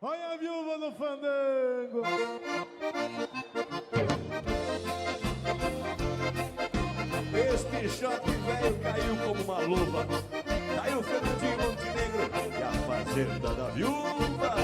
Olha a viúva no fandango. Este shot velho caiu como uma luva. Caiu Fernandinho Montenegro e a fazenda da viúva.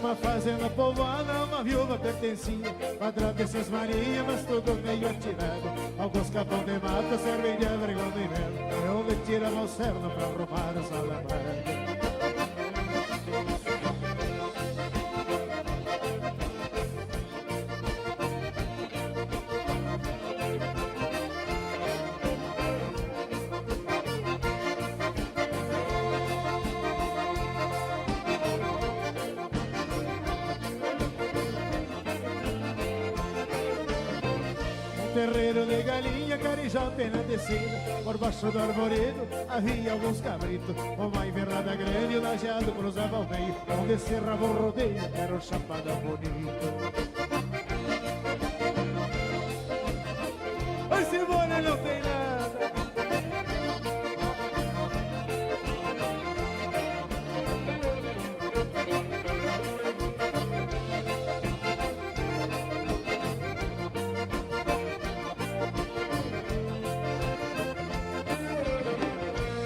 Uma fazenda povoada, uma viúva pertencia. Quadrada Seis Maria, mas tudo meio atirado. Alguns capão de mata servem de abrigo no inverno. Eu me tirava ao cerno pra arrumar os alabardos. Terreiro de galinha, carijó, pena descida. Por baixo do arvoredo havia alguns cabritos. Uma enverrada grande, o lajeado cruzava ao meio. Onde cerrava o rodeio, era um chapadão bonito. Vai se embora, não tem nada.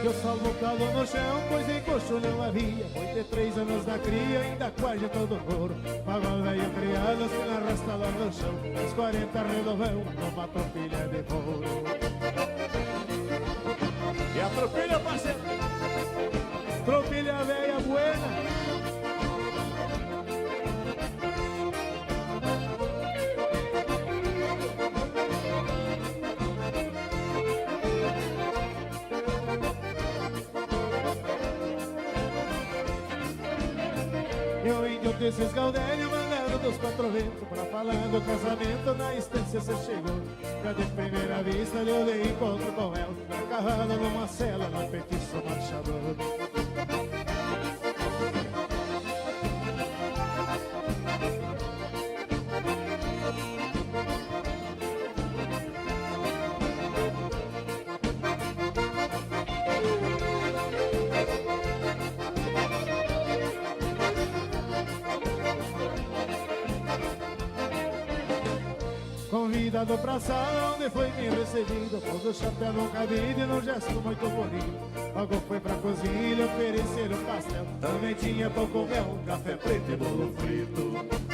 Eu salvo o calo no chão, pois em coxo não havia. 83 anos da cria, ainda quase todo couro. Pagou velho criado, se na rasta lá no chão. Os 40 redovão, numa tropilha de couro. E a tropilha, parceiro? Tropilha velha buena. E o índio desses Gaudério mandando dos quatro ventos pra falar do casamento, na estância cê chegou. Já de primeira vista eu dei encontro com ela, a cavalo numa cela, no petiço marchador. Convidado pra sala onde foi bem recebido, pôs o chapéu no cabide num gesto muito bonito. Logo foi pra cozinha e ofereceram pastel. Também tinha pão com mel, café preto e bolo frito.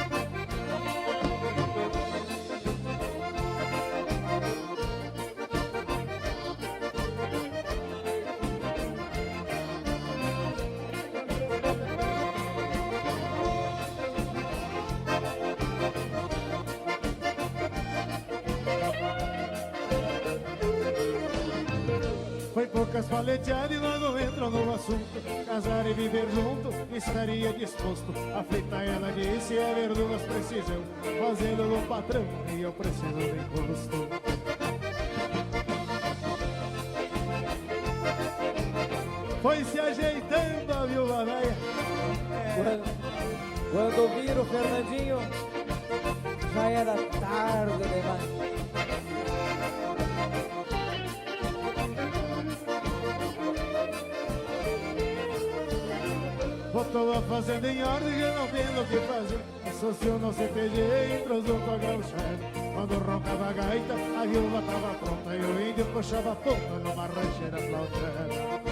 Foi poucas paleteadas e logo entrou no assunto. Casar e viver junto, estaria disposto. Aflita ela disse, é verdugas precisam. Fazendo do patrão e eu preciso de imposto. Foi se ajeitando a viúva velha. Quando viram o Fernandinho, já era tarde demais. Botou a fazenda em ordem, já não tendo o que fazer. Associou no CTG e entrosou com a gauchada. Quando roncava a gaita, a viúva tava pronta. E o índio puxava a ponta numa rancheira flautada.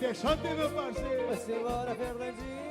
Peixote, meu parceiro. Vai-se embora, Fernandinho.